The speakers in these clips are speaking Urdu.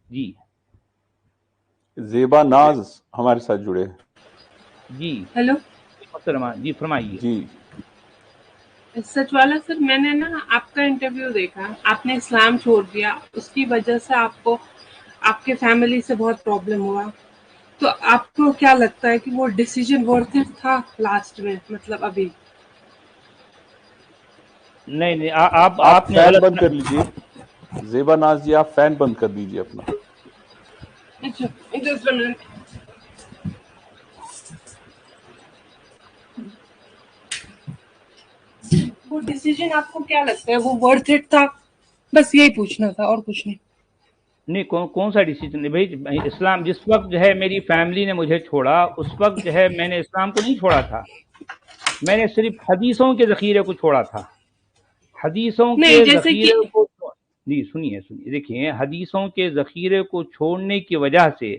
جی زیبا ناز ہمارے ساتھ جڑے ہیں. جی ہیلو محترمہ، جی فرمائیے. جی سچ والا سر، میں نے نا آپ کا انٹرویو دیکھا، آپ نے اسلام چھوڑ دیا، اس کی وجہ سے آپ کو آپ کے فیملی سے بہت پرابلم ہوا، تو آپ کو کیا لگتا ہے کہ وہ ڈیسیجن ورتھ اٹ تھا لاسٹ میں، مطلب ابھی؟ نہیں نہیں، آپ آپ نے فین غلط. بند کر لیجئے. زیبا ناز جی آپ فین بند کر دیجئے اپنا. اچھا 10 منٹ. وہ ڈیسیجن آپ کو کیا لگتا ہے وہ ورتھ اٹ تھا؟ بس یہی پوچھنا تھا اور کچھ نہیں. نہیں، کون سا ڈیسیجن ہے بھائی؟ اسلام جس وقت جو ہے میری فیملی نے مجھے چھوڑا، اس وقت جو ہے میں نے اسلام کو نہیں چھوڑا تھا، میں نے صرف حدیثوں کے ذخیرے کو چھوڑا تھا. حدیثوں کے نہیں جیسے کہ ذخیرے کو جی سنیے دیکھیے، حدیثوں کے ذخیرے کو چھوڑنے کی وجہ سے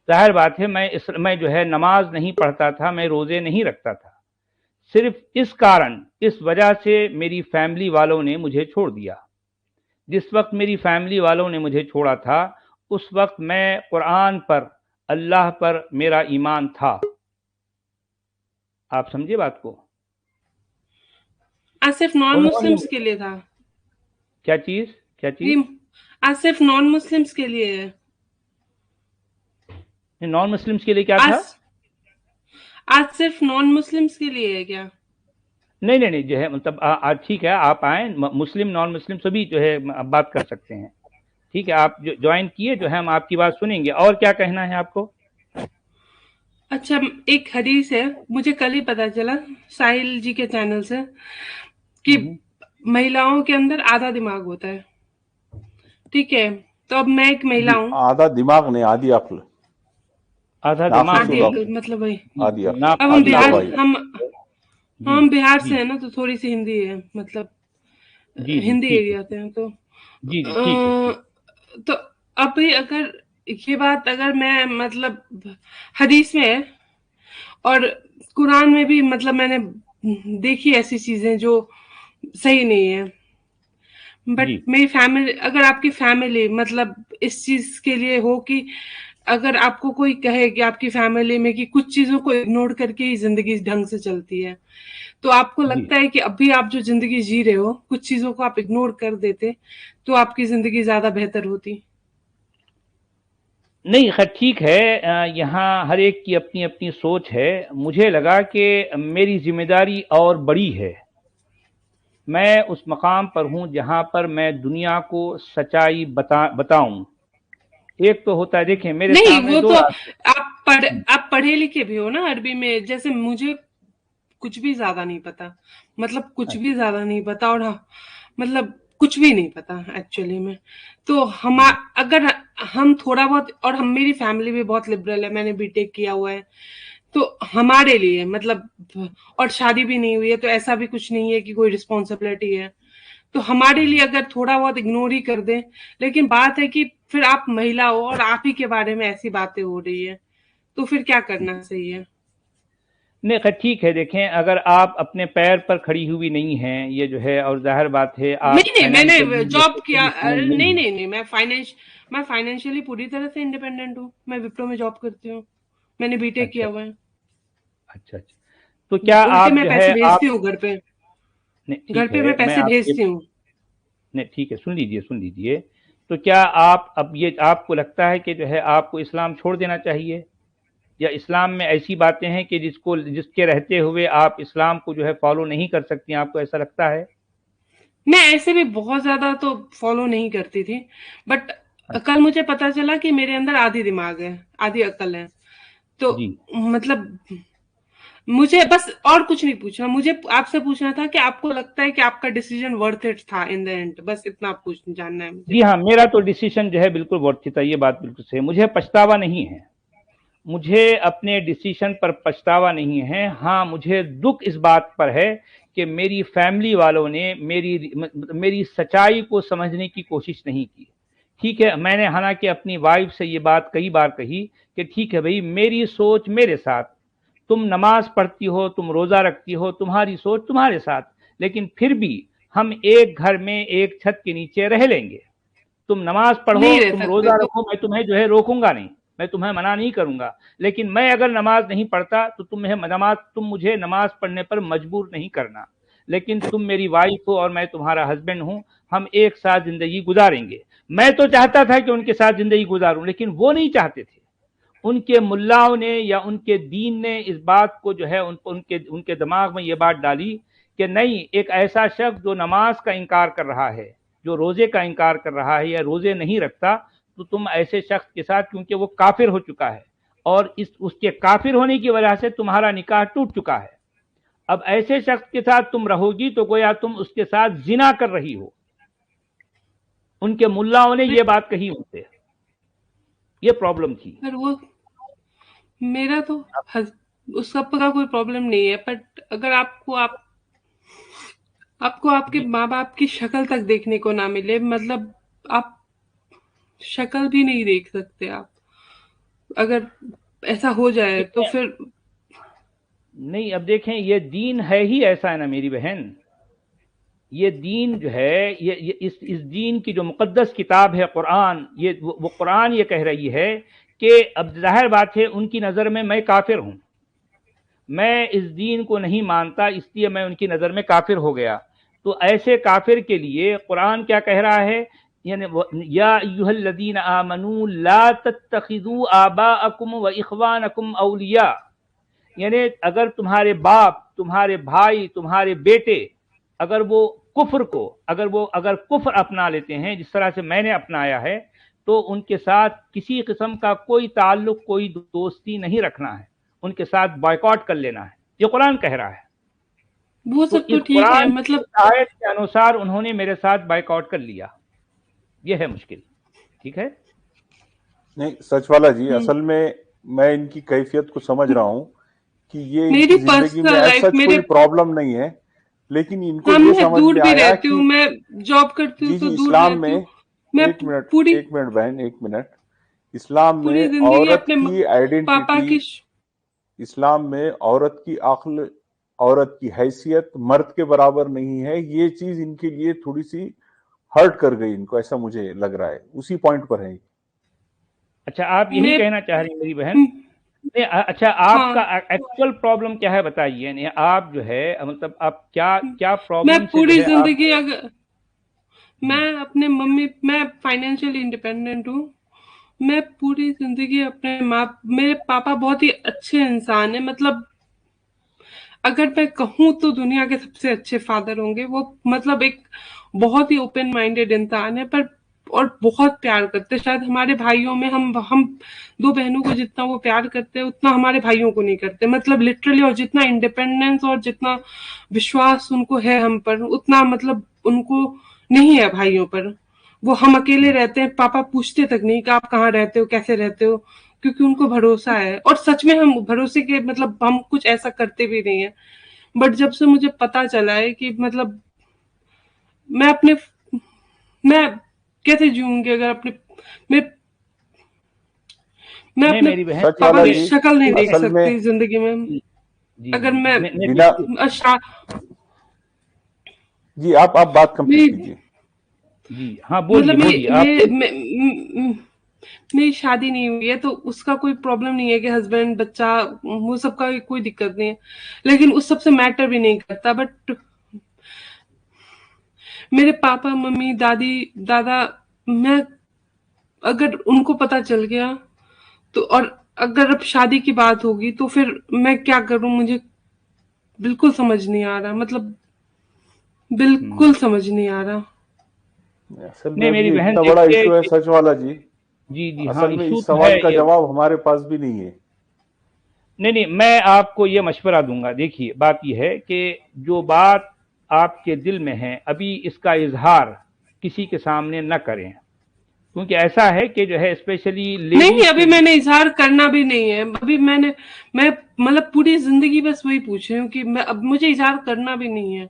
ظاہر بات ہے میں جو ہے نماز نہیں پڑھتا تھا، میں روزے نہیں رکھتا تھا. صرف اس کارن، اس وجہ سے میری فیملی والوں نے مجھے چھوڑ دیا. جس وقت میری فیملی والوں نے مجھے چھوڑا تھا، اس وقت میں قرآن پر، اللہ پر میرا ایمان تھا. آپ سمجھے بات کو؟ آج صرف نان انہوں نے مسلمس کے لیے تھا؟ کیا چیز آج صرف نان مسلمس کے لیے ہے؟ نان مسلمس کے لیے کیا تھا؟ آج صرف نان مسلمس کے لیے ہے کیا؟ نہیں جو ہے مطلب ٹھیک ہے، آپ آئیں، مسلم نان مسلم سبھی جو ہے بات کر سکتے ہیں. ٹھیک ہے، آپ جو جوائن کیے جو ہے ہم آپ کی بات سنیں گے. اور کیا کہنا ہے آپ کو؟ اچھا، ایک حدیث ہے، مجھے کل ہی پتا چلا ساحل جی کے چینل سے، کہ مہیلاؤں کے اندر آدھا دماغ ہوتا ہے. ٹھیک ہے، تو اب میں ایک مہیلا ہوں. آدھا دماغ نہیں، آدھی عقل. آدھا ناقص دماغ آدھی نہیں، عقل مطلب وہی. آدھی عقل، اب آدھی گواہی. ہم بہار سے ہیں نا، تو تھوڑی سی ہندی ہے، مطلب جی ہندی ٹھیک ہے، ایریا سے ہیں تو جی ٹھیک ہے. تو ابھی اگر یہ بات اگر میں مطلب حدیث میں ہے اور قرآن میں بھی، مطلب میں نے دیکھی ایسی چیزیں جو صحیح نہیں ہے. بٹ جی میری فیملی، اگر آپ کی فیملی مطلب اس چیز کے لیے ہو کہ اگر آپ کو کوئی کہے کہ آپ کی فیملی میں کہ کچھ چیزوں کو اگنور کر کے ہی زندگی ڈھنگ سے چلتی ہے، تو آپ کو جی لگتا ہے کہ ابھی آپ جو زندگی جی رہے ہو، کچھ چیزوں کو آپ اگنور کر دیتے تو آپ کی زندگی زیادہ بہتر ہوتی؟ نہیں خیر ٹھیک ہے، یہاں ہر ایک کی اپنی اپنی سوچ ہے. مجھے لگا کہ میری ذمہ داری اور بڑی ہے. میں اس مقام پر ہوں جہاں پر میں دنیا کو سچائی بتاؤں. ایک تو ہوتا ہے، دیکھیں میرے نہیں، سامنے وہ دو تو راستے. آپ پڑھے لکھے بھی ہو نا عربی میں، جیسے مجھے کچھ بھی زیادہ نہیں پتا، مطلب کچھ بھی زیادہ نہیں پتا، اور مطلب کچھ بھی نہیں پتا ایکچولی میں. تو اگر ہم تھوڑا بہت، اور میری فیملی بھی بہت لبرل ہے، میں نے بی ٹیک کیا ہوا ہے، تو ہمارے لیے مطلب، اور شادی بھی نہیں ہوئی ہے، تو ایسا بھی کچھ نہیں ہے کہ کوئی رسپانسبلٹی ہے. تو ہمارے لیے اگر تھوڑا بہت اگنور ہی کر دیں، لیکن بات ہے کہ پھر آپ مہیلا ہو اور آپ ہی کے بارے میں ایسی باتیں ہو رہی ہے، تو پھر کیا کرنا صحیح ہے؟ نہیں خیر ٹھیک ہے، دیکھیں اگر آپ اپنے پیر پر کھڑی ہوئی نہیں ہیں، یہ جو ہے، اور ظاہر بات ہے آپ نہیں، میں نے فائنینشلی یا جاب کیا. سوشلی ساؤنڈ نہیں ہیں. نہیں، میں فائنینشلی پوری طرح سے انڈیپینڈنٹ ہوں. میں وپرو میں جاب کرتی ہوں، میں نے بی ٹیک اچھا کیا ہوا ہے. اچھا اچھا. تو کیا الٹے آپ میں جو ہے پیسے آپ بھیجتی ہوں گھر پہ. نہیں گھر ٹھیک پہ ہے، میں میں پیسے آپ کے بھیجتی ہوں. نہیں ٹھیک ہے، سن لیجئے. تو کیا اب یہ آپ کو لگتا ہے کہ جو ہے آپ کو اسلام چھوڑ دینا چاہیے، یا اسلام میں ایسی باتیں ہیں کہ جس کے رہتے ہوئے آپ اسلام کو جو ہے فالو نہیں کر سکتی؟ آپ کو ایسا لگتا ہے؟ میں ایسے بھی بہت زیادہ تو فالو نہیں کرتی تھی، بٹ کل مجھے پتا چلا کہ میرے اندر آدھی دماغ ہے، آدھی عقل ہے. تو جی مطلب مجھے بس اور کچھ نہیں پوچھنا، مجھے آپ سے پوچھنا تھا کہ آپ کو لگتا ہے کہ آپ کا ڈیسیجن ورتھ اٹ تھا ان دا اینڈ، بس اتنا آپ جاننا ہے مجھے. جی ہاں، میرا تو ڈیسیشن جو ہے بالکل ورتھ تھا، یہ بات بالکل صحیح. مجھے پچھتاوا نہیں ہے، مجھے اپنے ڈیسیشن پر پچھتاوا نہیں ہے. ہاں مجھے دکھ اس بات پر ہے کہ میری فیملی والوں نے میری سچائی کو سمجھنے کی کوشش نہیں کی. ٹھیک ہے، میں نے حالانکہ اپنی وائف سے یہ بات کئی بار کہی کہ ٹھیک ہے بھائی، میری سوچ میرے ساتھ، تم نماز پڑھتی ہو، تم روزہ رکھتی ہو، تمہاری سوچ تمہارے ساتھ، لیکن پھر بھی ہم ایک گھر میں ایک چھت کے نیچے رہ لیں گے. تم نماز پڑھو، نہیں رہ تم سکتے روزہ تو رکھو، میں تمہیں جو ہے روکوں گا نہیں، میں تمہیں منع نہیں کروں گا، لیکن میں اگر نماز نہیں پڑھتا تو تم مجھے نماز پڑھنے پر مجبور نہیں کرنا، لیکن تم میری وائف ہو اور میں تمہارا ہسبینڈ ہوں، ہم ایک ساتھ زندگی گزاریں گے۔ میں تو چاہتا تھا کہ ان کے ساتھ زندگی گزاروں، لیکن وہ نہیں چاہتے تھے۔ ان کے ملاؤں نے یا ان کے دین نے اس بات کو جو ہے ان کے دماغ میں یہ بات ڈالی کہ نہیں، ایک ایسا شخص جو نماز کا انکار کر رہا ہے، جو روزے کا انکار کر رہا ہے یا روزے نہیں رکھتا، تو تم ایسے شخص کے ساتھ، کیونکہ وہ کافر ہو چکا ہے اور اس کے کافر ہونے کی وجہ سے تمہارا نکاح ٹوٹ چکا ہے، اب ایسے شخص کے ساتھ تم رہو گی تو گویا تم اس کے ساتھ زنا کر رہی ہو۔ ان کے ملاؤں نے یہ بات کہی ان سے، یہ پرابلم تھی۔ پر وہ میرا تو اس سب کا کوئی پرابلم نہیں ہے، بٹ اگر آپ کو آپ کے ماں باپ کی شکل تک دیکھنے کو نہ ملے، مطلب آپ شکل بھی نہیں دیکھ سکتے، آپ اگر ایسا ہو جائے تو پھر نہیں، اب دیکھیں یہ دین ہے ہی ایسا ہے نا میری بہن، یہ دین جو ہے، یہ اس دین کی جو مقدس کتاب ہے قرآن، وہ قرآن یہ کہہ رہی ہے کہ اب ظاہر بات ہے ان کی نظر میں کافر ہوں، میں اس دین کو نہیں مانتا، اس لیے میں ان کی نظر میں کافر ہو گیا، تو ایسے کافر کے لیے قرآن کیا کہہ رہا ہے، یعنی یا ایھا الذین آمنوا لا تتخذوا آباءکم واخوانکم اولیاء، یعنی اگر تمہارے باپ، تمہارے بھائی، تمہارے بیٹے اگر وہ اگر کفر اپنا لیتے ہیں جس طرح سے میں نے اپنایا ہے، تو ان کے ساتھ کسی قسم کا کوئی تعلق، کوئی دوستی نہیں رکھنا ہے، ان کے ساتھ بائیکاٹ کر لینا ہے، یہ قرآن کہہ رہا ہے۔ وہ تو سب تو اس ٹھیک ہے، قرآن کی مطلب آیت کے انوسار انہوں نے میرے ساتھ بائیکاٹ کر لیا، یہ ہے مشکل، ٹھیک ہے؟ نہیں سچ والا جی، اصل میں ان کی کیفیت کو سمجھ رہا ہوں کہ یہ ان میری کی زندگی میں پرسنل ایسا لائف، میرے کوئی پرابلم نہیں ہے، لیکن ان کو ہاں یہ میں سمجھ دور میں بھی آیا رہتی کہ ہوں، میں جاب کرتی ہوں جی تو جی، دور اسلام رہتی میں ہوں، میں پوری ایک منٹ بہن، ایک منٹ، اسلام میں پوری زندگی عورت اپنے کی پاپا آئیڈینٹی، کی اسلام میں عورت کی عقل، عورت کی حیثیت مرد کے برابر نہیں ہے، یہ چیز ان کے لیے تھوڑی سی ہرٹ کر گئی ان کو، ایسا مجھے لگ رہا ہے، اسی پوائنٹ پر ہے۔ اچھا، آپ یہی میں کہنا چاہ رہی ہیں میری بہن؟ نہیں، اچھا، آپ ہاں کا ایکچوئل پرابلم کیا ہے بتائیے، یعنی آپ جو ہے مطلب آپ کیا میں پرابلم سے جو پوری ہے آپ زندگی اگر جی میں فائنینشلی انڈیپینڈنٹ ہوں، میں پوری زندگی میرے پاپا بہت ہی اچھے انسان ہیں، مطلب اگر میں کہوں تو دنیا کے سب سے اچھے فادر ہوں گے وہ، مطلب ایک بہت ہی اوپن مائنڈیڈ انسان ہے، اور بہت پیار کرتے، شاید ہمارے بھائیوں میں ہم دو بہنوں کو جتنا وہ پیار کرتے ہیں اتنا ہمارے بھائیوں کو نہیں کرتے، مطلب لٹرلی، اور جتنا انڈیپینڈنس اور جتنا وشواس ان کو ہے ہم پر، اتنا مطلب ان کو نہیں ہے بھائیوں پر۔ وہ ہم اکیلے رہتے ہیں، پاپا پوچھتے تک نہیں کہ آپ کہاں رہتے ہو، کیسے رہتے ہو، کیونکہ ان کو بھروسہ ہے، اور سچ میں ہم بھروسے کے مطلب ہم کچھ ایسا کرتے بھی نہیں ہیں، بٹ جب سے مجھے پتا چلا ہے کہ مطلب میں کیسے جیوں گی اگر میں نہیں اپنے میری بہن سچ پاپا والا کی جی، شکل نہیں دیکھ اصل میں سکتی زندگی میں، جی جی اگر جی میں بنا جی، آپ بات کمپلیٹ میری کیجیے۔ جی ہاں، مطلب بولیے آپ میری شادی نہیں ہوئی ہے تو اس کا کوئی پرابلم نہیں ہے کہ ہسبینڈ بچہ وہ سب کا کوئی دقت نہیں ہے، لیکن اس سب سے میٹر بھی نہیں کرتا، بٹ میرے پاپا، ممی، دادا، میں اگر ان کو پتا چل گیا تو، اور اگر اب شادی کی بات ہوگی تو پھر میں کیا کروں، مجھے بالکل سمجھ نہیں آ رہا، مطلب بالکل سمجھ نہیں آ رہا۔ اصل میں نہیں اب میری یہ بہن اتنا بڑا دیکھیے ایشو ہے سچ والا جی، جی ہاں، اصل میں ایشو اس تو ہے سوال کا یہ، جواب ہمارے پاس بھی نہیں ہے۔ نہیں میں آپ کو یہ مشورہ دوں گا، دیکھیے بات یہ ہے کہ جو بات آپ کے دل میں ہے ابھی اس کا اظہار کسی کے سامنے نہ کریں، کیونکہ ایسا ہے کہ جو ہے اسپیشلی نہیں، لیڈیز ابھی کے میں لیے، نے اظہار کرنا بھی نہیں ہے، ابھی میں مطلب پوری زندگی بس وہی پوچھ رہی ہوں کہ اب مجھے اظہار کرنا بھی نہیں ہے،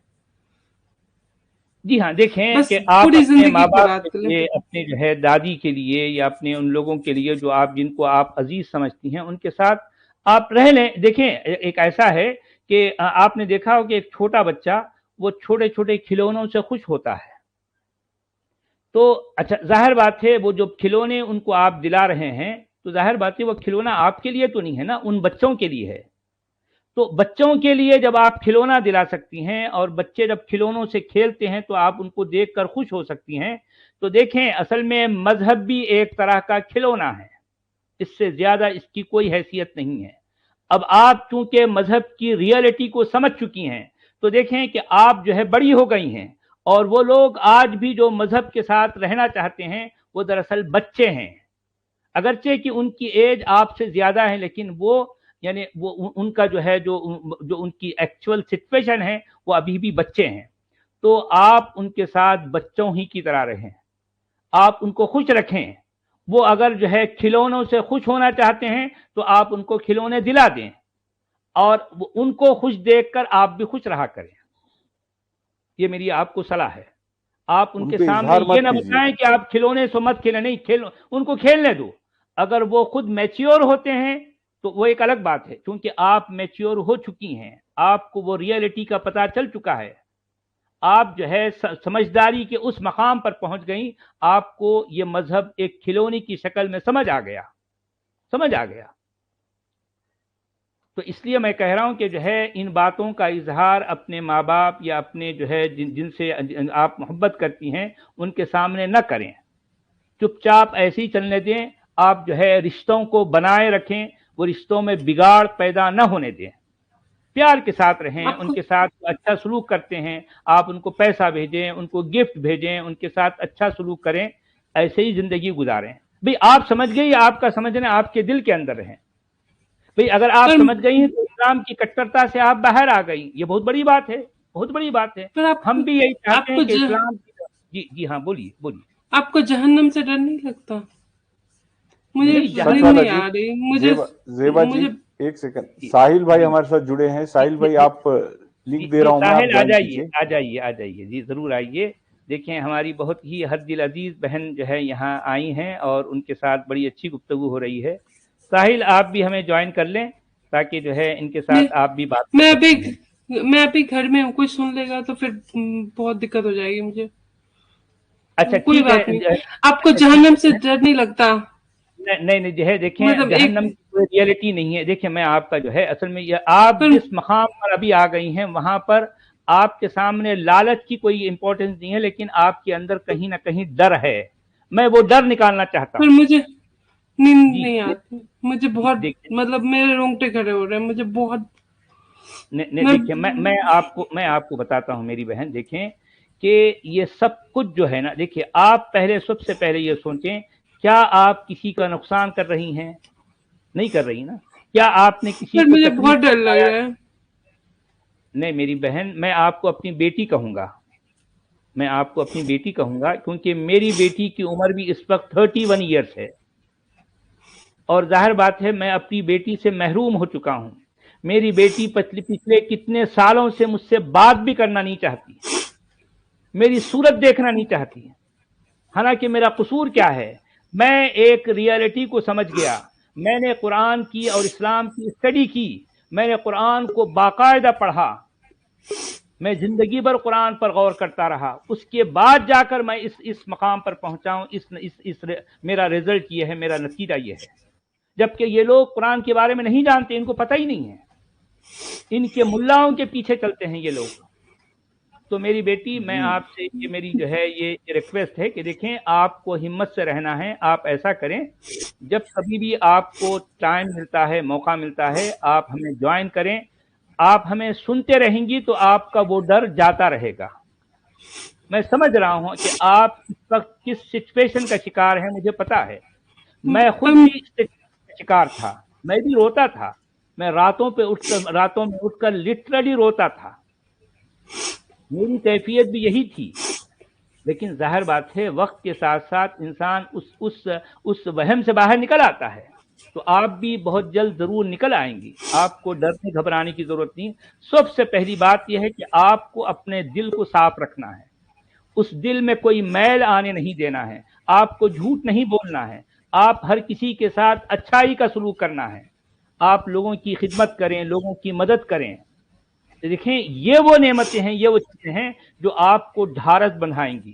جی ہاں، دیکھیں بس کہ آپ پوری اپنے ماں زندگی کی باپ کے بات کریں۔ لیے، اپنے جو ہے دادی کے لیے یا اپنے ان لوگوں کے لیے جو جن کو آپ عزیز سمجھتی ہیں، ان کے ساتھ آپ رہ لیں۔ دیکھیں ایک ایسا ہے کہ آپ نے دیکھا ہو کہ ایک چھوٹا بچہ وہ چھوٹے چھوٹے کھلونوں سے خوش ہوتا ہے، تو اچھا ظاہر بات ہے وہ جو کھلونے ان کو آپ دلا رہے ہیں تو ظاہر بات ہے وہ کھلونا آپ کے لیے تو نہیں ہے نا، ان بچوں کے لیے ہے. تو بچوں کے لیے جب آپ کھلونا دلا سکتی ہیں اور بچے جب کھلونوں سے کھیلتے ہیں تو آپ ان کو دیکھ کر خوش ہو سکتی ہیں. تو دیکھیں اصل میں مذہب بھی ایک طرح کا کھلونا ہے، اس سے زیادہ اس کی کوئی حیثیت نہیں ہے. اب آپ چونکہ مذہب کی ریئلٹی کو سمجھ چکی ہیں تو دیکھیں کہ آپ جو ہے بڑی ہو گئی ہیں، اور وہ لوگ آج بھی جو مذہب کے ساتھ رہنا چاہتے ہیں وہ دراصل بچے ہیں، اگرچہ کہ ان کی ایج آپ سے زیادہ ہے، لیکن وہ یعنی وہ ان کا جو ہے جو ان کی ایکچوئل سچویشن ہے وہ ابھی بھی بچے ہیں. تو آپ ان کے ساتھ بچوں ہی کی طرح رہیں، آپ ان کو خوش رکھیں. وہ اگر جو ہے کھلونوں سے خوش ہونا چاہتے ہیں تو آپ ان کو کھلونے دلا دیں، اور ان کو خوش دیکھ کر آپ بھی خوش رہا کریں. یہ میری آپ کو صلاح ہے. آپ ان ان کے پہ سامنے اظہار یہ مت نہ کیجیے. بتائیں کہ آپ کھلونے سے مت کھیلیں، نہیں، ان کو کھیلنے دو. اگر وہ خود میچیور ہوتے ہیں تو وہ ایک الگ بات ہے، کیونکہ آپ میچیور ہو چکی ہیں، آپ کو وہ ریئلٹی کا پتہ چل چکا ہے، آپ جو ہے سمجھداری کے اس مقام پر پہنچ گئیں، آپ کو یہ مذہب ایک کھلونے کی شکل میں سمجھ آ گیا. تو اس لیے میں کہہ رہا ہوں کہ جو ہے ان باتوں کا اظہار اپنے ماں باپ یا اپنے جو ہے جن سے آپ محبت کرتی ہیں ان کے سامنے نہ کریں، چپ چاپ ایسے ہی چلنے دیں. آپ جو ہے رشتوں کو بنائے رکھیں، وہ رشتوں میں بگاڑ پیدا نہ ہونے دیں، پیار کے ساتھ رہیں، آپ ان کو کے ساتھ اچھا سلوک کرتے ہیں، آپ ان کو پیسہ بھیجیں، ان کو گفٹ بھیجیں، ان کے ساتھ اچھا سلوک کریں، ایسے ہی زندگی گزاریں. بھئی آپ سمجھ گئی، آپ کا سمجھنا آپ کے دل کے اندر ہے. بھئی اگر آپ پر سمجھ گئی ہیں تو اسلام کی کٹرتا سے آپ باہر آ گئی، یہ بہت بڑی بات ہے، بہت بڑی بات ہے. پر ہم بھی یہی چاہتے آپ ہیں کو کہ اسلام کی جی ہاں بولیے. آپ کو جہنم سے ڈر نہیں لگتا؟ مجھے نہیں سچ نیند جہنم والا نہیں جی. آ رہی، زیبا جی مجھے ایک سیکنڈ، جی ساحل بھائی جی ہمارے ساتھ جڑے ہیں. جی ساحل بھائی جی آپ جی لنک دے جی رہا ہوں میں، آپ ساحل جوائن کیجئے. آ جائیے جی ضرور آئیے. دیکھیں ہماری بہت ہی حد دل عزیز بہن جو ہے یہاں آئی ہیں اور ان کے ساتھ بڑی اچھی گفتگو ہو رہی ہے. ساحل آپ بھی ہمیں جوائن کر لیں تاکہ جو ہے ان کے میں ساتھ آپ بھی بات میں کر ابھی سکتی ہیں. میں ابھی گھر میں ہوں، کوئی سن لے گا تو پھر بہت دقت ہو جائے گی مجھے. اچھا کوئی ٹھیک ہے. بات نہیں. آپ کو اچھا ٹھیک جہنم سے ہے. ڈر نہیں لگتا؟ نہیں جو ہے دیکھیں مطلب ایک جہنم کی کوئی ریئلٹی نہیں ہے. دیکھیں میں آپ کا جو ہے اصل میں یہ آپ پر جس مقام پر ابھی آ گئی ہیں وہاں پر آپ کے سامنے لالچ کی کوئی امپورٹنس نہیں ہے، لیکن آپ کے اندر کہیں نہ کہیں ڈر ہے. میں وہ ڈر نکالنا چاہتا پر ہوں. مجھے نیند جی نہیں آتی، مجھے بہت دیکھیں مطلب میرے رونگٹے کھڑے ہو رہے ہیں، مجھے بہت میں دیکھیں میں آپ کو بتاتا ہوں میری بہن. دیکھیں کہ یہ سب کچھ جو ہے نا، دیکھیں آپ پہلے سب سے پہلے یہ سوچیں کیا آپ کسی کا نقصان کر رہی ہیں؟ نہیں کر رہی نا. کیا آپ نے کسی پر کو مجھے تکلیف بہت ڈر لگ پہنچایا؟ رہا ہے. نہیں میری بہن، میں آپ کو اپنی بیٹی کہوں گا، کیونکہ میری بیٹی کی عمر بھی اس وقت 31 ایئرس ہے، اور ظاہر بات ہے میں اپنی بیٹی سے محروم ہو چکا ہوں. میری بیٹی پچھلے کتنے سالوں سے مجھ سے بات بھی کرنا نہیں چاہتی، میری صورت دیکھنا نہیں چاہتی. حالانکہ میرا قصور کیا ہے؟ میں ایک ریئلٹی کو سمجھ گیا. میں نے قرآن کی اور اسلام کی اسٹڈی کی، میں نے قرآن کو باقاعدہ پڑھا، میں زندگی بھر قرآن پر غور کرتا رہا. اس کے بعد جا کر میں اس مقام پر پہنچا ہوں. میرا رزلٹ یہ ہے، میرا نتیجہ یہ ہے. جبکہ یہ لوگ قرآن کے بارے میں نہیں جانتے، ان کو پتہ ہی نہیں ہے، ان کے ملاؤں کے پیچھے چلتے ہیں یہ لوگ. تو میری بیٹی، میں جی آپ سے یہ میری جو ہے یہ ریکویسٹ ہے کہ دیکھیں آپ کو ہمت سے رہنا ہے. آپ ایسا کریں، جب کبھی بھی آپ کو ٹائم ملتا ہے، موقع ملتا ہے، آپ ہمیں جوائن کریں. آپ ہمیں سنتے رہیں گی تو آپ کا وہ ڈر جاتا رہے گا. میں سمجھ رہا ہوں کہ آپ اس وقت کس سچویشن کا شکار ہیں، مجھے پتا ہے. میں خود بھی اس شکار تھا، میں بھی روتا تھا. میں راتوں میں اٹھ کر لٹرلی روتا تھا. میری کیفیت بھی یہی تھی. لیکن ظاہر بات ہے وقت کے ساتھ ساتھ انسان اس وہم سے باہر نکل آتا ہے. تو آپ بھی بہت جلد ضرور نکل آئیں گی. آپ کو ڈرنے گھبرانے کی ضرورت نہیں. سب سے پہلی بات یہ ہے کہ آپ کو اپنے دل کو صاف رکھنا ہے. اس دل میں کوئی میل آنے نہیں دینا ہے. آپ کو جھوٹ نہیں بولنا ہے. آپ ہر کسی کے ساتھ اچھائی کا سلوک کرنا ہے. آپ لوگوں کی خدمت کریں، لوگوں کی مدد کریں. دیکھیں یہ وہ نعمتیں ہیں، یہ وہ چیزیں ہیں جو آپ کو ڈھارس بندھائیں گی.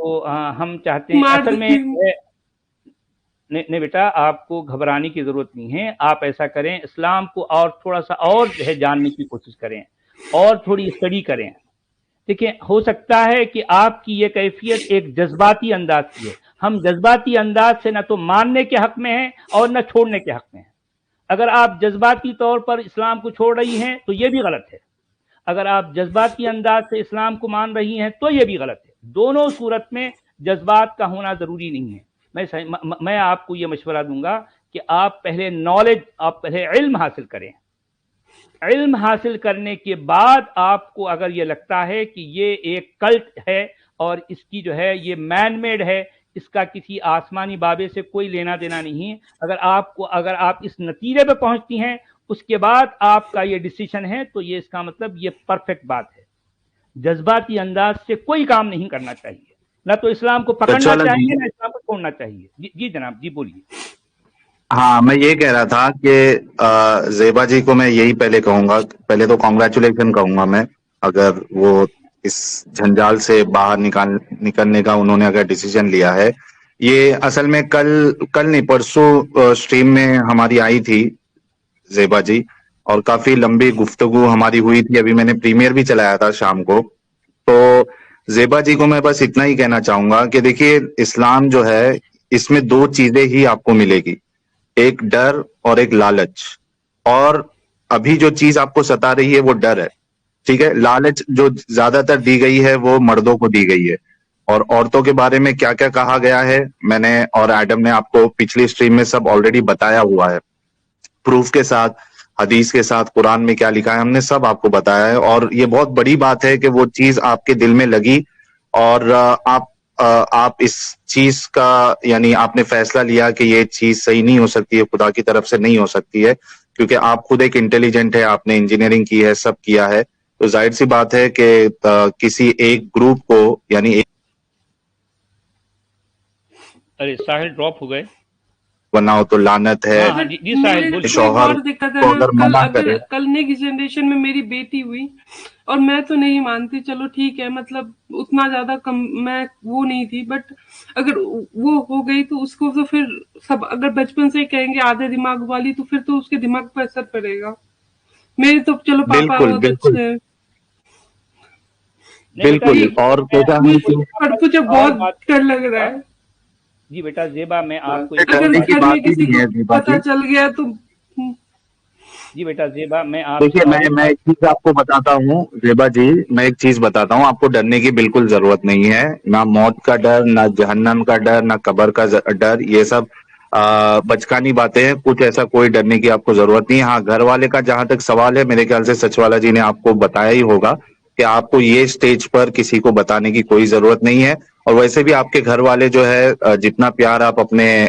تو ہم چاہتے ہیں اصل میں نہیں بیٹا، آپ کو گھبرانے کی ضرورت نہیں ہے. آپ ایسا کریں، اسلام کو اور تھوڑا سا اور جو ہے جاننے کی کوشش کریں اور تھوڑی اسٹڈی کریں. دیکھیں، ہو سکتا ہے کہ آپ کی یہ کیفیت ایک جذباتی انداز کی ہے. ہم جذباتی انداز سے نہ تو ماننے کے حق میں ہیں اور نہ چھوڑنے کے حق میں ہیں. اگر آپ جذباتی طور پر اسلام کو چھوڑ رہی ہیں تو یہ بھی غلط ہے. اگر آپ جذباتی انداز سے اسلام کو مان رہی ہیں تو یہ بھی غلط ہے. دونوں صورت میں جذبات کا ہونا ضروری نہیں ہے. میں آپ کو یہ مشورہ دوں گا کہ آپ پہلے نالج، آپ پہلے علم حاصل کریں. علم حاصل کرنے کے بعد آپ کو اگر یہ لگتا ہے کہ یہ ایک کلٹ ہے اور اس کی جو ہے یہ مین میڈ ہے، اس کا کسی آسمانی بابے سے کوئی لینا دینا نہیں، اگر آپ اس نتیجے پہ پہنچتی ہیں، اس کے بعد آپ کا یہ ڈیسیشن ہے، تو یہ اس کا مطلب یہ پرفیکٹ بات ہے. جذباتی انداز سے کوئی کام نہیں کرنا چاہیے. نہ تو اسلام کو پکڑنا چاہیے نہ اسلام کو چھوڑنا چاہیے. جی جناب، جی بولیے. ہاں، میں یہ کہہ رہا تھا کہ زیبا جی کو میں یہی پہلے کہوں گا، پہلے تو کانگریچولیشن کہوں گا میں، اگر وہ اس جھنجال سے باہر نکلنے کا انہوں نے اگر ڈیسیجن لیا ہے. یہ اصل میں کل نہیں پرسوں اسٹریم میں ہماری آئی تھی زیبا جی، اور کافی لمبی گفتگو ہماری ہوئی تھی. ابھی میں نے پریمیئر بھی چلایا تھا شام کو. تو زیبا جی کو میں بس اتنا ہی کہنا چاہوں گا کہ دیکھیے، اسلام جو ہے اس میں دو چیزیں ہی آپ کو ملے گی، ایک ڈر اور ایک لالچ. اور ابھی جو چیز آپ کو ستا رہی ہے وہ ڈر ہے، ٹھیک ہے. لالچ جو زیادہ تر دی گئی ہے وہ مردوں کو دی گئی ہے. اور عورتوں کے بارے میں کیا کیا کہا گیا ہے، میں نے اور ایڈم نے آپ کو پچھلی اسٹریم میں سب آلریڈی بتایا ہوا ہے، پروف کے ساتھ، حدیث کے ساتھ، قرآن میں کیا لکھا ہے، ہم نے سب آپ کو بتایا ہے. اور یہ بہت بڑی بات ہے کہ وہ چیز آپ کے دل میں لگی اور آپ اس چیز کا یعنی آپ نے فیصلہ لیا کہ یہ چیز صحیح نہیں ہو سکتی ہے، خدا کی طرف سے نہیں ہو سکتی ہے، کیونکہ آپ خود ایک انٹیلیجنٹ ہے، آپ نے انجینئرنگ کی ہے، سب کیا ہے. تو ظاہر سی بات ہے کہ کسی ایک گروپ کو یعنی ارے ساحل ڈراپ ہو گئے. بناؤ تو لعنت ہے. جی ساحل میرے بولیے. کو ایک اور دقت ہے کو نا، اگر منع کرے، کل نیکسٹ جنریشن میں میری بیٹی ہوئی اور میں تو نہیں مانتی، چلو ٹھیک ہے، مطلب اتنا زیادہ کم میں وہ نہیں تھی، بٹ اگر وہ ہو گئی تو اس کو تو پھر سب اگر بچپن سے کہیں گے آدھے دماغ والی، تو پھر تو اس کے دماغ پر اثر پڑے گا. میرے تو چلو پاپا بالکل بہت بالکل اچھے ہیں. بالکل. اور مجھے بہت ڈر لگ رہا ہے. جی بیٹا زیبا، میں آپ کو اگر ڈرنے کی گھر میں بات ہی کسی نہیں کو ہے زیبا جی. پتا چل گیا تو جی بیٹا زیبا، میں آپ دیکھیے، میں ایک چیز آپ کو بتاتا ہوں زیبا جی، میں ایک چیز بتاتا ہوں، آپ کو ڈرنے کی بالکل ضرورت نہیں ہے. نہ موت کا ڈر، نہ جہنم کا ڈر، نہ قبر کا ڈر، یہ سب بچکانی باتیں ہیں. کچھ ایسا کوئی ڈرنے کی آپ کو ضرورت نہیں. ہاں، گھر والے کا جہاں تک سوال ہے، میرے خیال سے سچ والا جی نے آپ کو بتایا ہی ہوگا کہ آپ کو یہ اسٹیج پر کسی کو بتانے کی کوئی ضرورت نہیں ہے. اور ویسے بھی آپ کے گھر والے جو ہے جتنا پیار آپ اپنے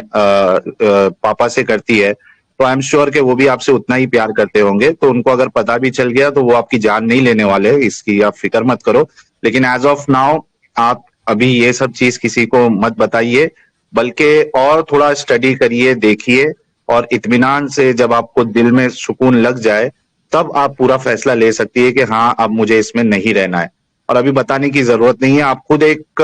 پاپا سے کرتی ہے، تو آئی ایم شیور کہ وہ بھی آپ سے اتنا ہی پیار کرتے ہوں گے. تو ان کو اگر پتا بھی چل گیا تو وہ آپ کی جان نہیں لینے والے، اس کی آپ فکر مت کرو. لیکن ایز آف ناؤ آپ ابھی یہ سب چیز کسی کو مت بتائیے، بلکہ اور تھوڑا اسٹڈی کریے، دیکھیے، اور اطمینان سے جب آپ کو دل میں سکون لگ جائے تب آپ پورا فیصلہ لے سکتی ہے کہ ہاں اب مجھے اس میں نہیں رہنا ہے. اور ابھی بتانے کی ضرورت نہیں ہے. آپ خود ایک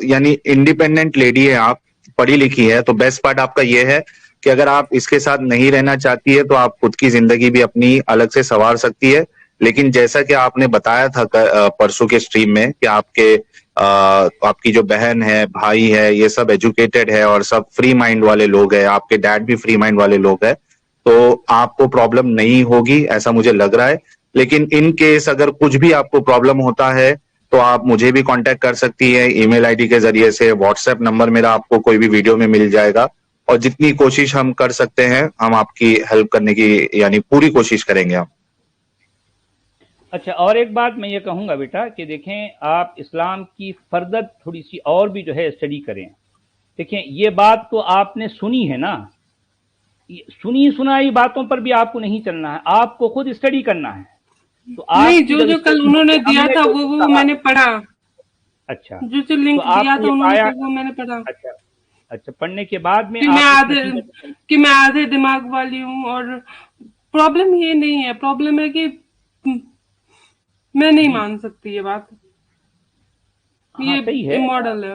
یعنی انڈیپینڈنٹ لیڈی ہے، آپ پڑھی لکھی ہے، تو بیسٹ پارٹ آپ کا یہ ہے کہ اگر آپ اس کے ساتھ نہیں رہنا چاہتی ہے تو آپ خود کی زندگی بھی اپنی الگ سے سنوار سکتی ہے. لیکن جیسا کہ آپ نے بتایا تھا پرسوں کے اسٹریم میں کہ آپ کی جو بہن ہے، بھائی ہے، یہ سب ایجوکیٹڈ ہے اور سب فری مائنڈ والے لوگ ہیں، آپ کے ڈیڈ بھی فری مائنڈ والے لوگ ہیں، تو آپ کو پرابلم نہیں ہوگی ایسا مجھے لگ رہا ہے. لیکن ان کیس اگر کچھ بھی آپ کو پرابلم ہوتا ہے تو آپ مجھے بھی کانٹیکٹ کر سکتی ہے ای میل آئی ڈی کے ذریعے سے. واٹس ایپ نمبر میرا آپ کو کوئی بھی ویڈیو میں مل جائے گا، اور جتنی کوشش ہم کر سکتے ہیں ہم آپ کی ہیلپ کرنے کی یعنی پوری کوشش کریں گے ہم. اچھا، اور ایک بات میں یہ کہوں گا بیٹا کہ دیکھیں، آپ اسلام کی فردت تھوڑی سی اور بھی جو ہے اسٹڈی کریں. دیکھیں، یہ بات تو آپ نے سنی ہے نا، سنی سنائی باتوں پر بھی آپ کو نہیں چلنا ہے، آپ کو خود اسٹڈی کرنا ہے. تو نہیں، آپ کی جو جب کل اسٹڈی انہوں نے ہم دیا نے تھا جو وہ کہا، میں نے پڑھا. اچھا، جو تو لنک آپ دیا نے تھا یہ انہوں نے پایا. وہ میں نے پڑھا اچھا اچھا، پڑھنے کے بعد میں کہ آپ اس نتیجے کہ میں آدھے دماغ والی ہوں. اور پرابلم یہ نہیں ہے، پرابلم ہے کہ میں نہیں جی مان سکتی یہ بات. ہاں یہ صحیح ہے. ماڈل ہے.